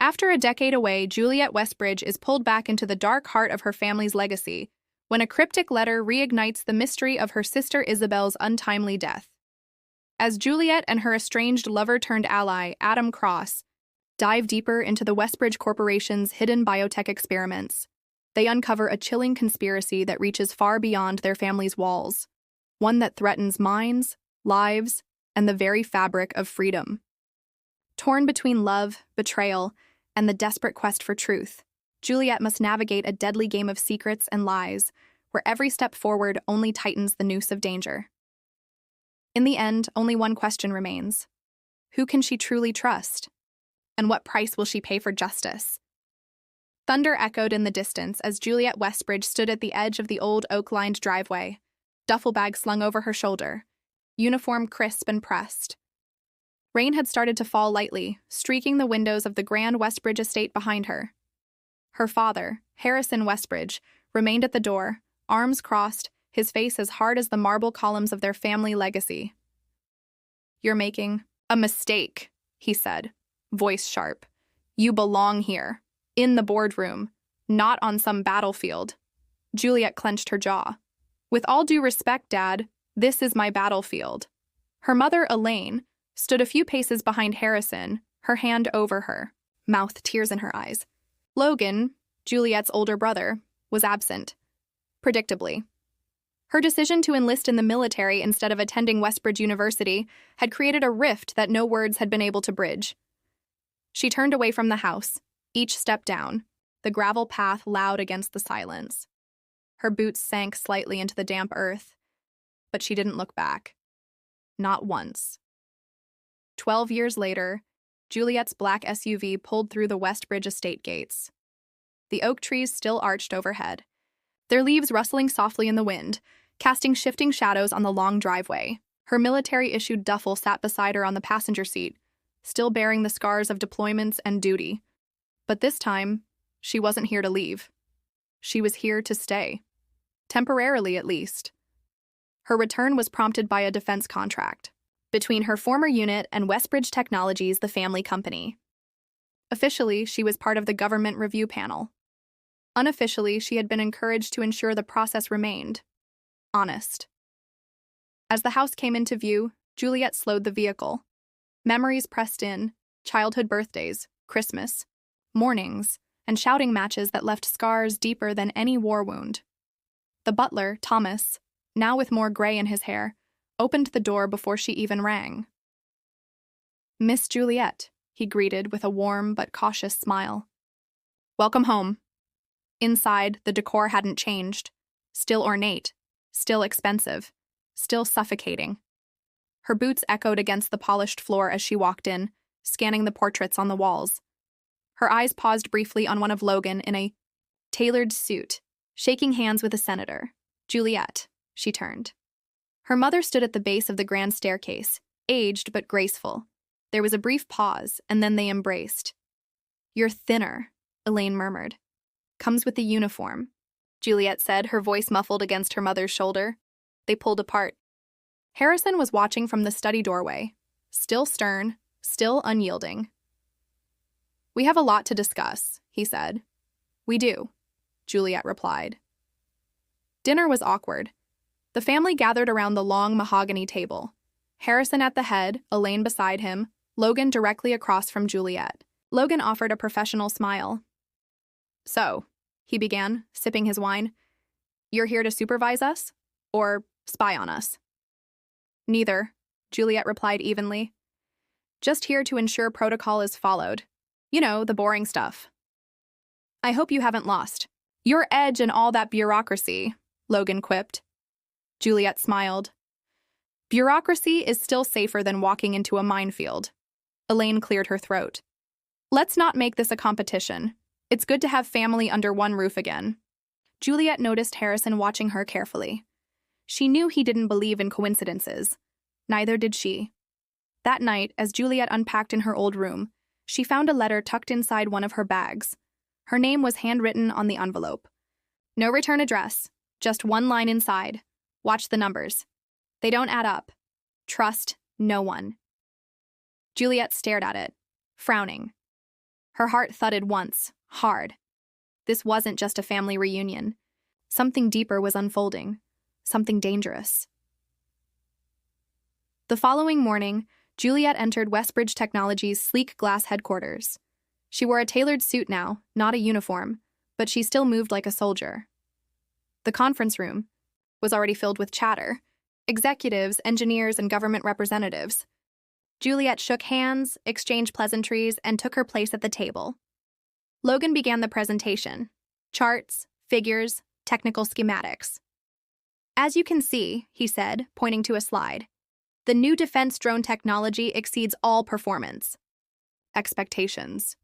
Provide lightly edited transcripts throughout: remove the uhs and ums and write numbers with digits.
After a decade away, Juliet Westbridge is pulled back into the dark heart of her family's legacy when a cryptic letter reignites the mystery of her sister Isabel's untimely death. As Juliet and her estranged lover-turned-ally, Adam Cross, dive deeper into the Westbridge Corporation's hidden biotech experiments, they uncover a chilling conspiracy that reaches far beyond their family's walls, one that threatens minds, lives, and the very fabric of freedom. Torn between love, betrayal, and the desperate quest for truth, Juliet must navigate a deadly game of secrets and lies, where every step forward only tightens the noose of danger. In the end, only one question remains. Who can she truly trust? And what price will she pay for justice? Thunder echoed in the distance as Juliet Westbridge stood at the edge of the old oak-lined driveway, duffel bag slung over her shoulder, uniform crisp and pressed. Rain had started to fall lightly, streaking the windows of the grand Westbridge estate behind her. Her father, Harrison Westbridge, remained at the door, arms crossed, his face as hard as the marble columns of their family legacy. "You're making a mistake," he said, voice sharp. "You belong here, in the boardroom, not on some battlefield." Juliet clenched her jaw. "With all due respect, Dad, this is my battlefield." Her mother, Elaine, stood a few paces behind Harrison, her hand over her, mouth tears in her eyes. Logan, Juliet's older brother, was absent. Predictably. Her decision to enlist in the military instead of attending Westbridge University had created a rift that no words had been able to bridge. She turned away from the house, each step down, the gravel path loud against the silence. Her boots sank slightly into the damp earth, but she didn't look back. Not once. 12 years later, Juliet's black SUV pulled through the Westbridge estate gates. The oak trees still arched overhead, their leaves rustling softly in the wind, casting shifting shadows on the long driveway. Her military-issued duffel sat beside her on the passenger seat, still bearing the scars of deployments and duty. But this time, she wasn't here to leave. She was here to stay. Temporarily, at least. Her return was prompted by a defense contract between her former unit and Westbridge Technologies, the family company. Officially, she was part of the government review panel. Unofficially, she had been encouraged to ensure the process remained honest. As the house came into view, Juliet slowed the vehicle. Memories pressed in, childhood birthdays, Christmas, mornings, and shouting matches that left scars deeper than any war wound. The butler, Thomas, now with more gray in his hair, opened the door before she even rang. "Miss Juliet," he greeted with a warm but cautious smile. "Welcome home." Inside, the decor hadn't changed. Still ornate, still expensive, still suffocating. Her boots echoed against the polished floor as she walked in, scanning the portraits on the walls. Her eyes paused briefly on one of Logan in a tailored suit, shaking hands with a senator. "Juliet," she turned. Her mother stood at the base of the grand staircase, aged but graceful. There was a brief pause, and then they embraced. "You're thinner," Elaine murmured. "Comes with the uniform," Juliet said, her voice muffled against her mother's shoulder. They pulled apart. Harrison was watching from the study doorway, still stern, still unyielding. "We have a lot to discuss," he said. "We do," Juliet replied. Dinner was awkward. The family gathered around the long mahogany table. Harrison at the head, Elaine beside him, Logan directly across from Juliet. Logan offered a professional smile. "So," he began, sipping his wine, "you're here to supervise us? Or spy on us?" "Neither," Juliet replied evenly. "Just here to ensure protocol is followed. You know, the boring stuff." "I hope you haven't lost your edge and all that bureaucracy," Logan quipped. Juliet smiled. "Bureaucracy is still safer than walking into a minefield." Elaine cleared her throat. "Let's not make this a competition. It's good to have family under one roof again." Juliet noticed Harrison watching her carefully. She knew he didn't believe in coincidences. Neither did she. That night, as Juliet unpacked in her old room, she found a letter tucked inside one of her bags. Her name was handwritten on the envelope. No return address, just one line inside. "Watch the numbers. They don't add up. Trust no one." Juliet stared at it, frowning. Her heart thudded once, hard. This wasn't just a family reunion. Something deeper was unfolding. Something dangerous. The following morning, Juliet entered Westbridge Technologies' sleek glass headquarters. She wore a tailored suit now, not a uniform, but she still moved like a soldier. The conference room was already filled with chatter. Executives, engineers, and government representatives. Juliet shook hands, exchanged pleasantries, and took her place at the table. Logan began the presentation. Charts, figures, technical schematics. As you can see, he said, pointing to a slide, the new defense drone technology exceeds all performance expectations.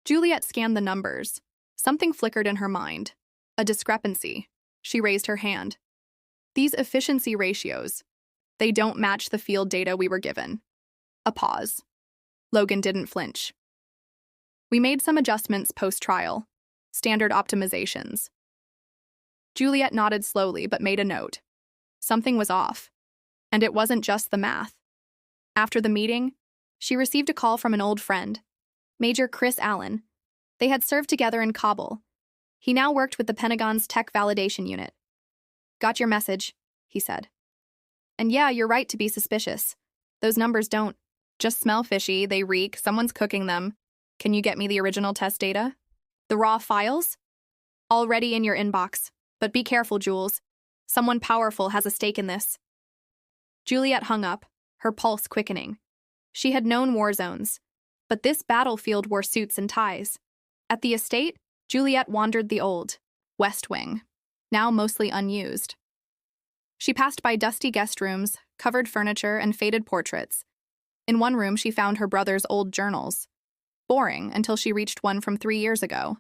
Juliet scanned the numbers. Something flickered in her mind. A discrepancy. She raised her hand. These efficiency ratios, they don't match the field data we were given. A pause. Logan didn't flinch. We made some adjustments post-trial. Standard optimizations. Juliet nodded slowly but made a note. Something was off. And it wasn't just the math. After the meeting, she received a call from an old friend, Major Chris Allen. They had served together in Kabul. He now worked with the Pentagon's tech validation unit. Got your message, he said. And yeah, you're right to be suspicious. Those numbers don't just smell fishy, they reek, someone's cooking them. Can you get me the original test data? The raw files? Already in your inbox. But be careful, Jules. Someone powerful has a stake in this. Juliet hung up, her pulse quickening. She had known war zones, but this battlefield wore suits and ties. At the estate, Juliet wandered the old West Wing, now mostly unused. She passed by dusty guest rooms, covered furniture, and faded portraits. In one room, she found her brother's old journals. Boring until she reached one from 3 years ago.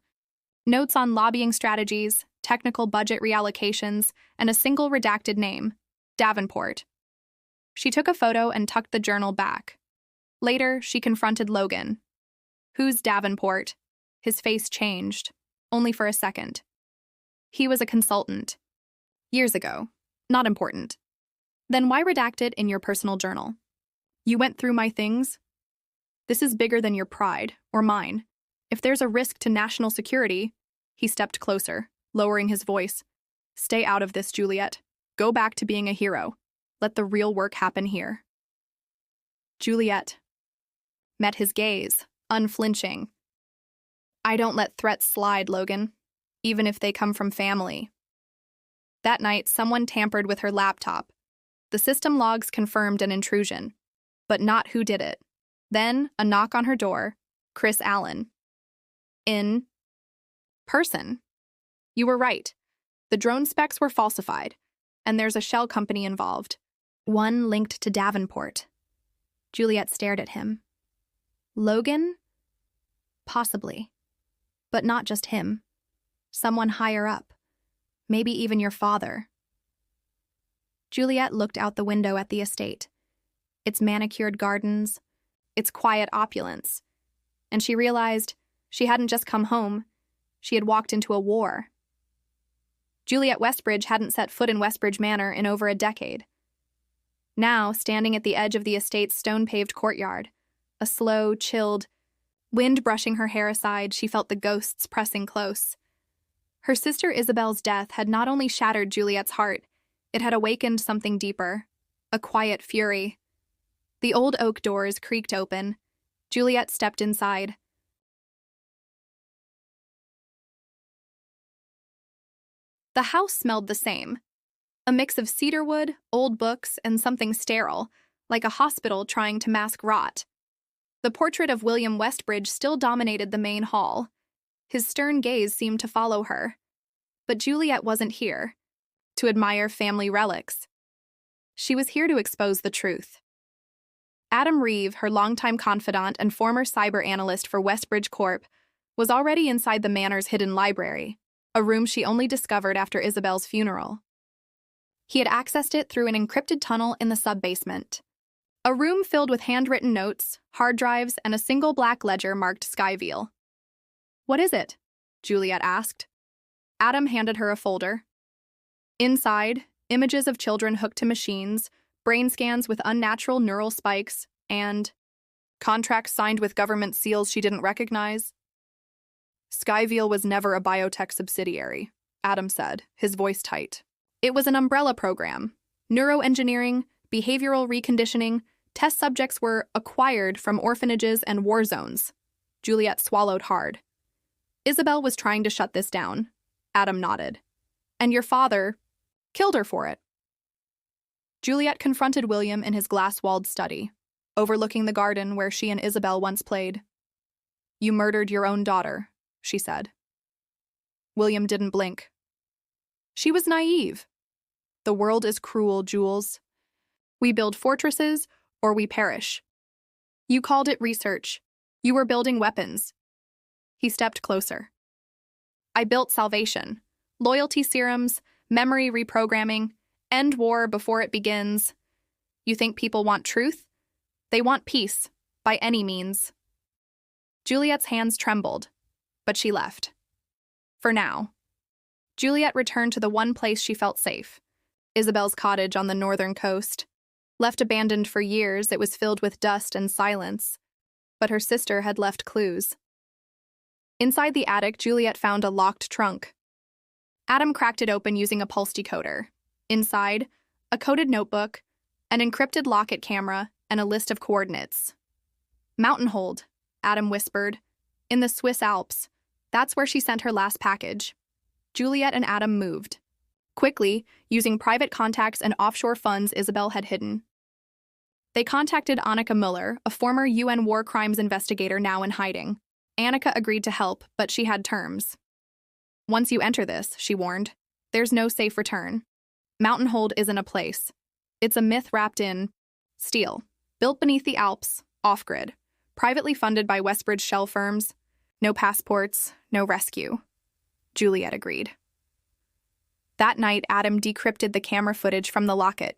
Notes on lobbying strategies, technical budget reallocations, and a single redacted name, Davenport. She took a photo and tucked the journal back. Later, she confronted Logan. Who's Davenport? His face changed, only for a second. He was a consultant. Years ago. Not important. Then why redact it in your personal journal? You went through my things? This is bigger than your pride, or mine. If there's a risk to national security, he stepped closer, lowering his voice. Stay out of this, Juliet. Go back to being a hero. Let the real work happen here. Juliet met his gaze, unflinching. I don't let threats slide, Logan, even if they come from family. That night, someone tampered with her laptop. The system logs confirmed an intrusion, but not who did it. Then, a knock on her door, Chris Allen. In person. You were right. The drone specs were falsified, and there's a shell company involved. One linked to Davenport. Juliet stared at him. Logan? Possibly. But not just him. Someone higher up. Maybe even your father. Juliet looked out the window at the estate. Its manicured gardens, its quiet opulence. And she realized she hadn't just come home. She had walked into a war. Juliet Westbridge hadn't set foot in Westbridge Manor in over a decade. Now, standing at the edge of the estate's stone-paved courtyard, a slow, chilled wind brushing her hair aside, she felt the ghosts pressing close. Her sister Isabel's death had not only shattered Juliet's heart, it had awakened something deeper, a quiet fury. The old oak doors creaked open. Juliet stepped inside. The house smelled the same. A mix of cedarwood, old books, and something sterile, like a hospital trying to mask rot. The portrait of William Westbridge still dominated the main hall. His stern gaze seemed to follow her. But Juliet wasn't here to admire family relics. She was here to expose the truth. Adam Reeve, her longtime confidant and former cyber analyst for Westbridge Corp., was already inside the Manor's hidden library, a room she only discovered after Isabel's funeral. He had accessed it through an encrypted tunnel in the sub-basement. A room filled with handwritten notes, hard drives, and a single black ledger marked Skyville. What is it? Juliet asked. Adam handed her a folder. Inside, images of children hooked to machines, brain scans with unnatural neural spikes, and contracts signed with government seals she didn't recognize. Skyville was never a biotech subsidiary, Adam said, his voice tight. It was an umbrella program. Neuroengineering, behavioral reconditioning, test subjects were acquired from orphanages and war zones. Juliet swallowed hard. Isabel was trying to shut this down. Adam nodded. And your father killed her for it. Juliet confronted William in his glass-walled study, overlooking the garden where she and Isabel once played. You murdered your own daughter, she said. William didn't blink. She was naive. The world is cruel, Jules. We build fortresses, or we perish. You called it research. You were building weapons. He stepped closer. I built salvation, loyalty serums, memory reprogramming, end war before it begins. You think people want truth? They want peace, by any means. Juliet's hands trembled, but she left. For now. Juliet returned to the one place she felt safe, Isabel's cottage on the northern coast. Left abandoned for years, it was filled with dust and silence, but her sister had left clues. Inside the attic, Juliet found a locked trunk. Adam cracked it open using a pulse decoder. Inside, a coded notebook, an encrypted locket camera, and a list of coordinates. Mountain Hold, Adam whispered. In the Swiss Alps. That's where she sent her last package. Juliet and Adam moved. Quickly, using private contacts and offshore funds Isabel had hidden. They contacted Annika Muller, a former UN war crimes investigator now in hiding. Annika agreed to help, but she had terms. Once you enter this, she warned, there's no safe return. Mountain Hold isn't a place. It's a myth wrapped in steel, built beneath the Alps, off-grid, privately funded by Westbridge shell firms. No passports, no rescue. Juliet agreed. That night, Adam decrypted the camera footage from the locket.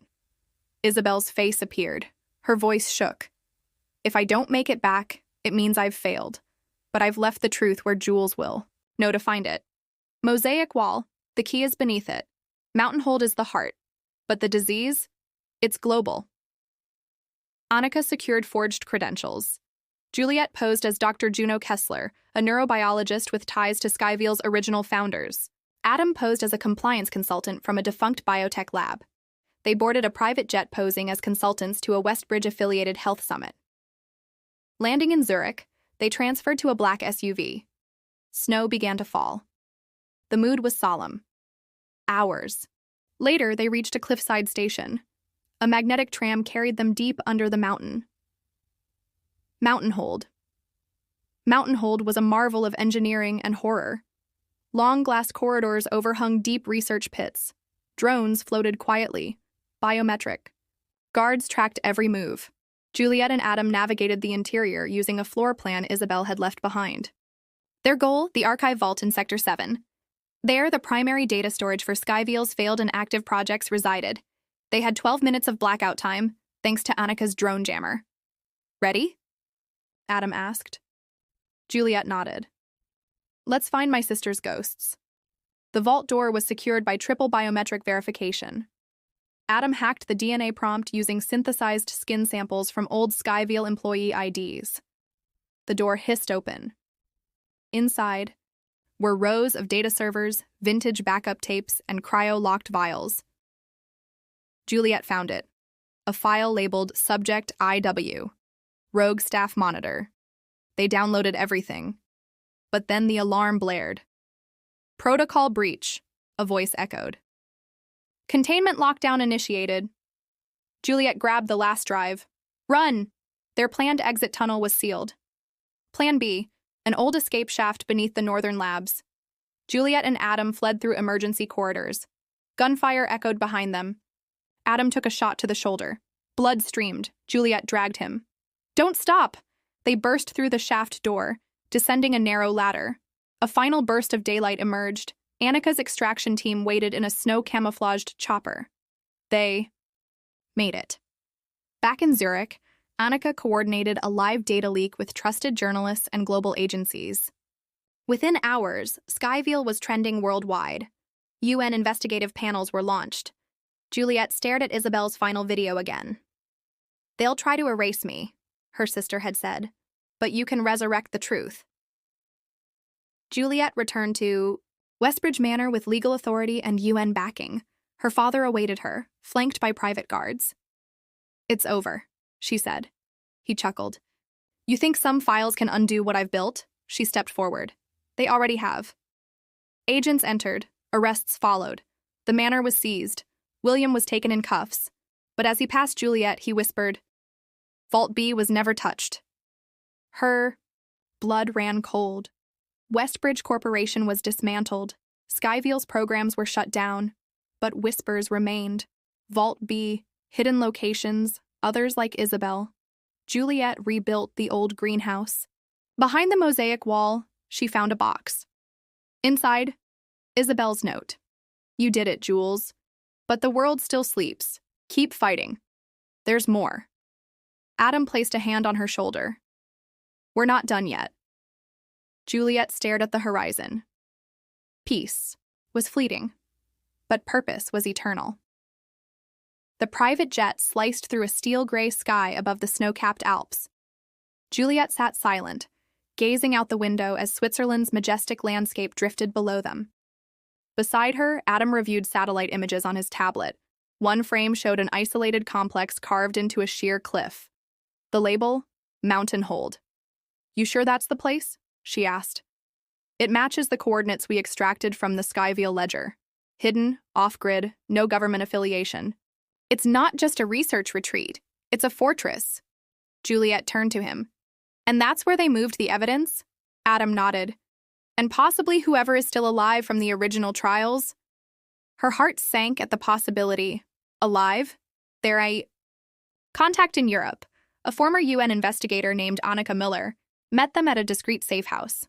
Isabel's face appeared. Her voice shook. If I don't make it back, it means I've failed. But I've left the truth where Jules will. Know to find it. Mosaic wall, the key is beneath it. Mountain Hold is the heart. But the disease? It's global. Annika secured forged credentials. Juliet posed as Dr. Juno Kessler, a neurobiologist with ties to Skyville's original founders. Adam posed as a compliance consultant from a defunct biotech lab. They boarded a private jet posing as consultants to a Westbridge-affiliated health summit. Landing in Zurich, they transferred to a black SUV. Snow began to fall. The mood was solemn. Hours. Later, they reached a cliffside station. A magnetic tram carried them deep under the mountain. Mountain Hold. Mountain Hold was a marvel of engineering and horror. Long glass corridors overhung deep research pits. Drones floated quietly, biometric. Guards tracked every move. Juliet and Adam navigated the interior using a floor plan Isabel had left behind. Their goal, the archive vault in Sector 7. There, the primary data storage for Skyville's failed and active projects resided. They had 12 minutes of blackout time, thanks to Annika's drone jammer. Ready? Adam asked. Juliet nodded. Let's find my sister's ghosts. The vault door was secured by triple biometric verification. Adam hacked the DNA prompt using synthesized skin samples from old Skyville employee IDs. The door hissed open. Inside were rows of data servers, vintage backup tapes, and cryo-locked vials. Juliet found it. A file labeled Subject IW. Rogue Staff Monitor. They downloaded everything. But then the alarm blared. Protocol breach, a voice echoed. Containment lockdown initiated. Juliet grabbed the last drive. Run! Their planned exit tunnel was sealed. Plan B, an old escape shaft beneath the northern labs. Juliet and Adam fled through emergency corridors. Gunfire echoed behind them. Adam took a shot to the shoulder. Blood streamed. Juliet dragged him. Don't stop! They burst through the shaft door, descending a narrow ladder. A final burst of daylight emerged. Annika's extraction team waited in a snow-camouflaged chopper. They made it. Back in Zurich, Annika coordinated a live data leak with trusted journalists and global agencies. Within hours, Skyville was trending worldwide. UN investigative panels were launched. Juliet stared at Isabel's final video again. They'll try to erase me, her sister had said, but you can resurrect the truth. Juliet returned to Westbridge Manor with legal authority and UN backing. Her father awaited her, flanked by private guards. "It's over," she said. He chuckled. "You think some files can undo what I've built?" She stepped forward. "They already have." Agents entered. Arrests followed. The manor was seized. William was taken in cuffs. But as he passed Juliet, he whispered, "Vault B was never touched." Her blood ran cold. Westbridge Corporation was dismantled. Skyville's programs were shut down. But whispers remained. Vault B, hidden locations, others like Isabel. Juliet rebuilt the old greenhouse. Behind the mosaic wall, she found a box. Inside, Isabel's note. "You did it, Jules. But the world still sleeps. Keep fighting. There's more." Adam placed a hand on her shoulder. "We're not done yet." Juliet stared at the horizon. Peace was fleeting, but purpose was eternal. The private jet sliced through a steel-gray sky above the snow-capped Alps. Juliet sat silent, gazing out the window as Switzerland's majestic landscape drifted below them. Beside her, Adam reviewed satellite images on his tablet. One frame showed an isolated complex carved into a sheer cliff. The label, Mountain Hold. "You sure that's the place?" she asked. "It matches the coordinates we extracted from the Skyville ledger. Hidden, off-grid, no government affiliation. It's not just a research retreat. It's a fortress." Juliet turned to him. "And that's where they moved the evidence?" Adam nodded. "And possibly whoever is still alive from the original trials?" Her heart sank at the possibility. Alive? They're a contact in Europe. A former UN investigator named Annika Miller met them at a discreet safe house.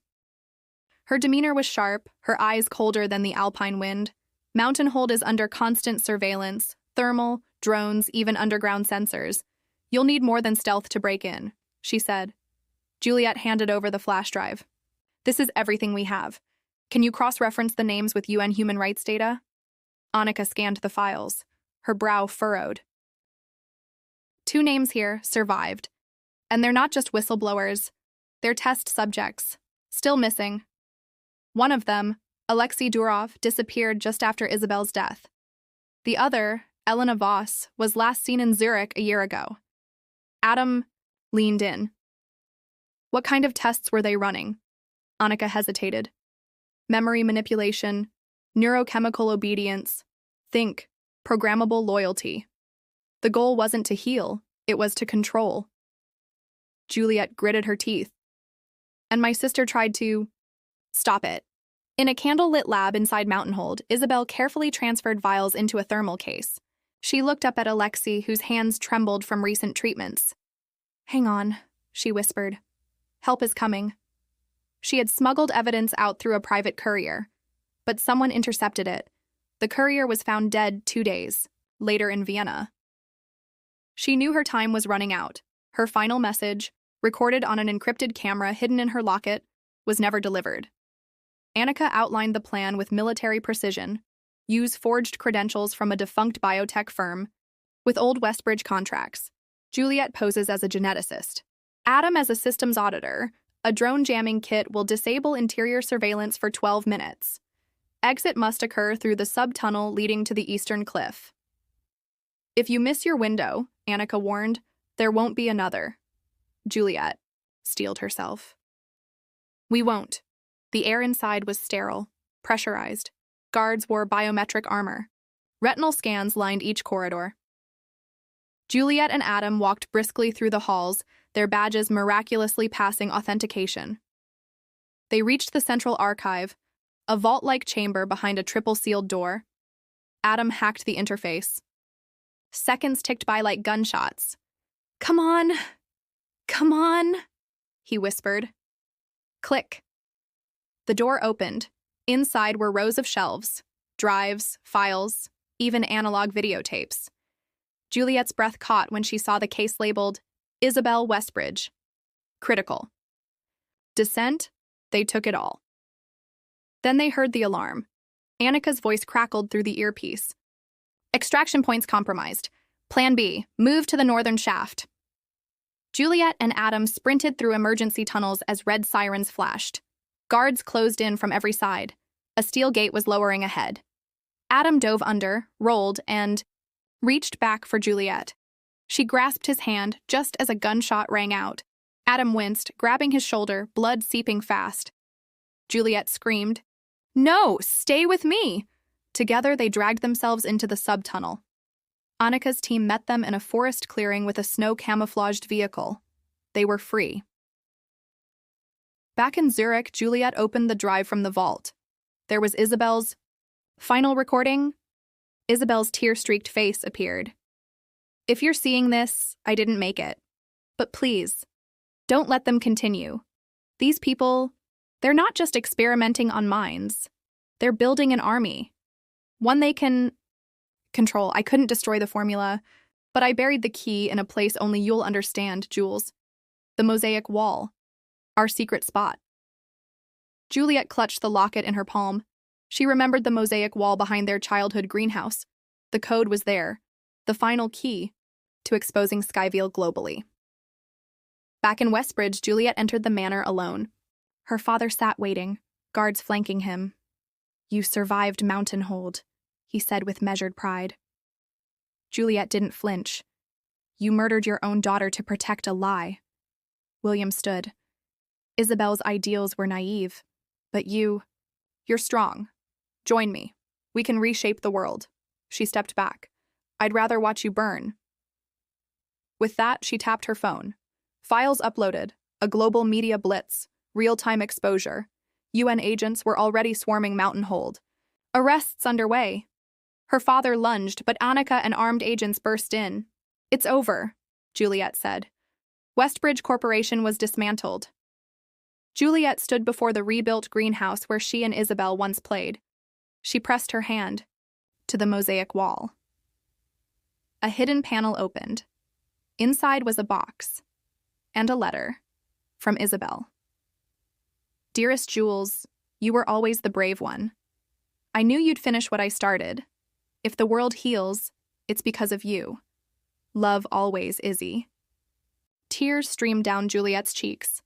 Her demeanor was sharp, her eyes colder than the alpine wind. "Mountain Hold is under constant surveillance, thermal, drones, even underground sensors. You'll need more than stealth to break in," she said. Juliet handed over the flash drive. "This is everything we have. Can you cross-reference the names with UN human rights data?" Annika scanned the files. Her brow furrowed. "2 names here survived. And they're not just whistleblowers. They're test subjects. Still missing. One of them, Alexei Durov, disappeared just after Isabel's death. The other, Elena Voss, was last seen in Zurich a year ago." Adam leaned in. "What kind of tests were they running?" Annika hesitated. "Memory manipulation, neurochemical obedience, think, programmable loyalty. The goal wasn't to heal, it was to control." Juliet gritted her teeth. "And my sister tried to..." "Stop it." In a candle-lit lab inside Mountain Hold, Isabel carefully transferred vials into a thermal case. She looked up at Alexei, whose hands trembled from recent treatments. "Hang on," she whispered. "Help is coming." She had smuggled evidence out through a private courier, but someone intercepted it. The courier was found dead 2 days later in Vienna. She knew her time was running out. Her final message, recorded on an encrypted camera hidden in her locket, was never delivered. Annika outlined the plan with military precision. Use forged credentials from a defunct biotech firm. With old Westbridge contracts. Juliet poses as a geneticist. Adam as a systems auditor. A drone jamming kit will disable interior surveillance for 12 minutes. Exit must occur through the sub-tunnel leading to the eastern cliff. "If you miss your window," Annika warned, "there won't be another." Juliet steeled herself. "We won't." The air inside was sterile, pressurized. Guards wore biometric armor. Retinal scans lined each corridor. Juliet and Adam walked briskly through the halls, their badges miraculously passing authentication. They reached the central archive, a vault-like chamber behind a triple-sealed door. Adam hacked the interface. Seconds ticked by like gunshots. "Come on! Come on!" he whispered. Click. The door opened. Inside were rows of shelves, drives, files, even analog videotapes. Juliet's breath caught when she saw the case labeled Isabel Westbridge. Critical. Descent, they took it all. Then they heard the alarm. Annika's voice crackled through the earpiece. "Extraction points compromised. Plan B, move to the northern shaft." Juliet and Adam sprinted through emergency tunnels as red sirens flashed. Guards closed in from every side. A steel gate was lowering ahead. Adam dove under, rolled, and reached back for Juliet. She grasped his hand just as a gunshot rang out. Adam winced, grabbing his shoulder, blood seeping fast. Juliet screamed, "No, stay with me!" Together, they dragged themselves into the subtunnel. Annika's team met them in a forest clearing with a snow-camouflaged vehicle. They were free. Back in Zurich, Juliet opened the drive from the vault. There was Isabel's final recording. Isabel's tear-streaked face appeared. "If you're seeing this, I didn't make it. But please, don't let them continue. These people, they're not just experimenting on minds. They're building an army. One they can control. I couldn't destroy the formula, but I buried the key in a place only you'll understand, Jules. The mosaic wall. Our secret spot." Juliet clutched the locket in her palm. She remembered the mosaic wall behind their childhood greenhouse. The code was there, the final key to exposing Skyville globally. Back in Westbridge, Juliet entered the manor alone. Her father sat waiting, guards flanking him. "You survived Mountain Hold," he said with measured pride. Juliet didn't flinch. "You murdered your own daughter to protect a lie." William stood. "Isabel's ideals were naive, but you're strong. Join me. We can reshape the world." She stepped back. "I'd rather watch you burn." With that, she tapped her phone. Files uploaded, a global media blitz, real-time exposure. UN agents were already swarming Mountain Hold. Arrests underway. Her father lunged, but Annika and armed agents burst in. "It's over," Juliet said. Westbridge Corporation was dismantled. Juliet stood before the rebuilt greenhouse where she and Isabel once played. She pressed her hand to the mosaic wall. A hidden panel opened. Inside was a box and a letter from Isabel. "Dearest Jules, you were always the brave one. I knew you'd finish what I started. If the world heals, it's because of you. Love always, Izzy." Tears streamed down Juliet's cheeks.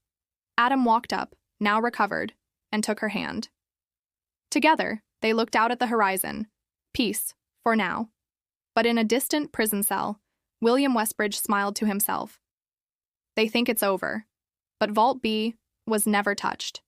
Adam walked up, now recovered, and took her hand. Together, they looked out at the horizon. Peace, for now. But in a distant prison cell, William Westbridge smiled to himself. They think it's over, but Vault B was never touched.